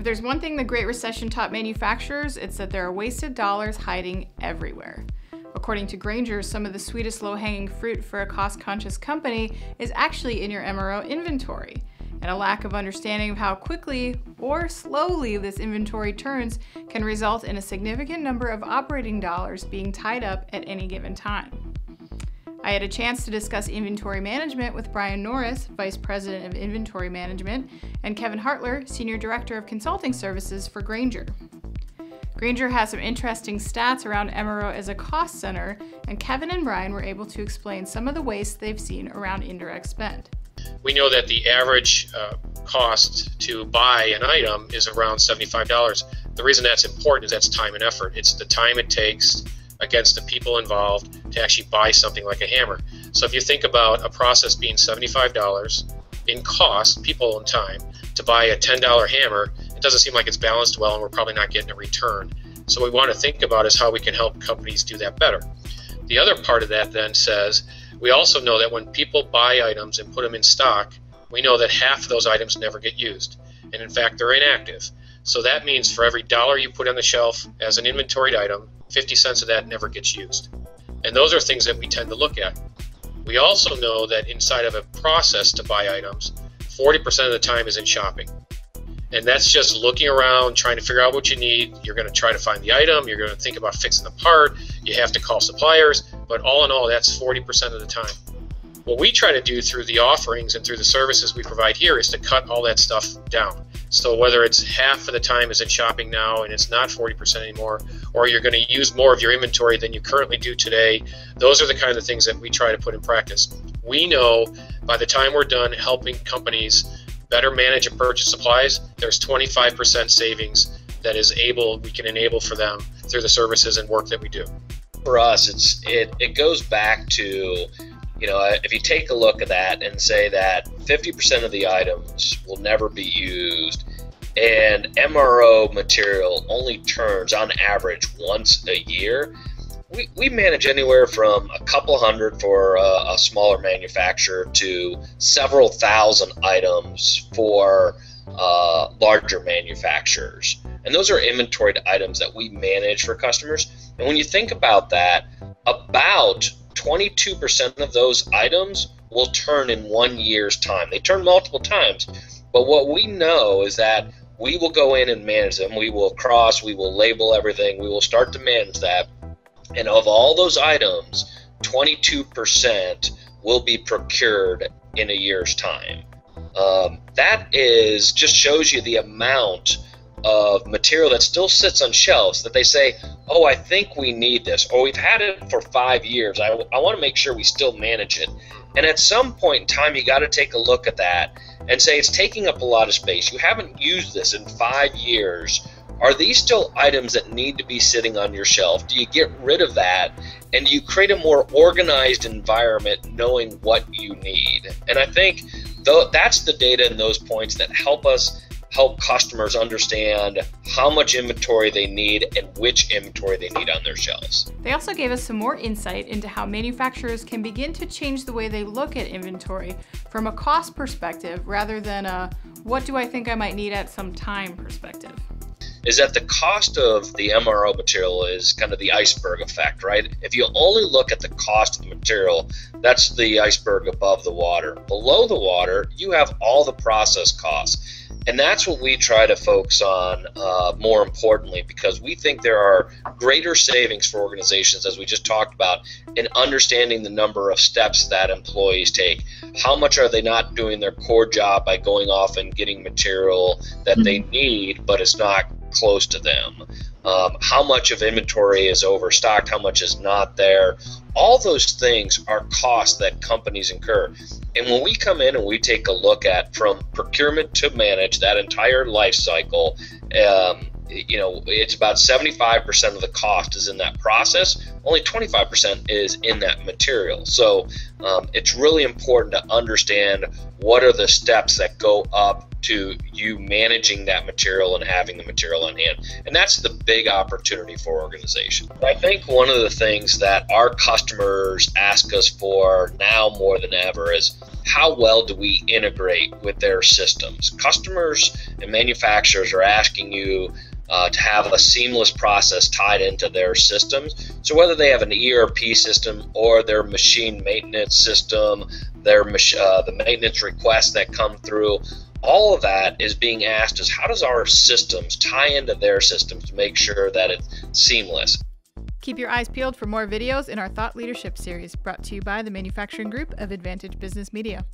If there's one thing the Great Recession taught manufacturers, it's that there are wasted dollars hiding everywhere. According to Grainger, some of the sweetest low-hanging fruit for a cost-conscious company is actually in your MRO inventory. And a lack of understanding of how quickly or slowly this inventory turns can result in a significant number of operating dollars being tied up at any given time. I had a chance to discuss inventory management with Brian Norris, Vice President of Inventory Management, and Kevin Hartler, Senior Director of Consulting Services for Grainger. Grainger has some interesting stats around MRO as a cost center, and Kevin and Brian were able to explain some of the waste they've seen around indirect spend. We know that the average cost to buy an item is around $75. The reason that's important is that's time and effort. It's the time it takes against the people involved to actually buy something like a hammer. So if you think about a process being $75 in cost, people and time, to buy a $10 hammer, it doesn't seem like it's balanced well, and we're probably not getting a return. So what we want to think about is how we can help companies do that better. The other part of that then says, we also know that when people buy items and put them in stock, we know that half of those items never get used. And in fact, they're inactive. So that means for every dollar you put on the shelf as an inventoried item, 50 cents of that never gets used. And those are things that we tend to look at. We also know that inside of a process to buy items, 40% of the time is in shopping. And that's just looking around, trying to figure out what you need. You're going to try to find the item. You're going to think about fixing the part. You have to call suppliers. But all in all, that's 40% of the time. What we try to do through the offerings and through the services we provide here is to cut all that stuff down. So whether it's half of the time is in shopping now and it's not 40% anymore, or you're going to use more of your inventory than you currently do today, those are the kind of things that we try to put in practice. We know by the time we're done helping companies better manage and purchase supplies, there's 25% savings that we can enable for them through the services and work that we do. For us, it goes back to, if you take a look at that and say that 50% of the items will never be used, and MRO material only turns on average once a year, we manage anywhere from a couple hundred for a smaller manufacturer to several thousand items for larger manufacturers. And those are inventoried items that we manage for customers. And when you think about that, about 22% of those items will turn in 1 year's time. They turn multiple times, but what we know is that we will go in and manage them. We will label everything. We will start to manage that. And of all those items, 22% will be procured in a year's time. That just shows you the amount of material that still sits on shelves that they say, oh, I think we need this, or we've had it for 5 years. I want to make sure we still manage it. And at some point in time, you got to take a look at that and say it's taking up a lot of space. You haven't used this in 5 years. Are these still items that need to be sitting on your shelf? Do you get rid of that? And do you create a more organized environment knowing what you need? And I think that's the data and those points that help customers understand how much inventory they need and which inventory they need on their shelves. They also gave us some more insight into how manufacturers can begin to change the way they look at inventory from a cost perspective rather than a what do I think I might need at some time perspective. Is that the cost of the MRO material is kind of the iceberg effect, right? If you only look at the cost of the material, that's the iceberg above the water. Below the water, you have all the process costs. And that's what we try to focus on more importantly, because we think there are greater savings for organizations, as we just talked about, in understanding the number of steps that employees take. How much are they not doing their core job by going off and getting material that they need, but it's not close to them? How much of inventory is overstocked? How much is not there? All those things are costs that companies incur. And when we come in and we take a look at from procurement to manage that entire life cycle, it's about 75% of the cost is in that process. Only 25% is in that material. So it's really important to understand what are the steps that go up to you managing that material and having the material on hand. And that's the big opportunity for organizations. I think one of the things that our customers ask us for now more than ever is how well do we integrate with their systems? Customers and manufacturers are asking you to have a seamless process tied into their systems. So whether they have an ERP system or their machine maintenance system, the maintenance requests that come through, all of that is being asked is how does our systems tie into their systems to make sure that it's seamless. Keep your eyes peeled for more videos in our Thought Leadership series, brought to you by the Manufacturing Group of Advantage Business Media.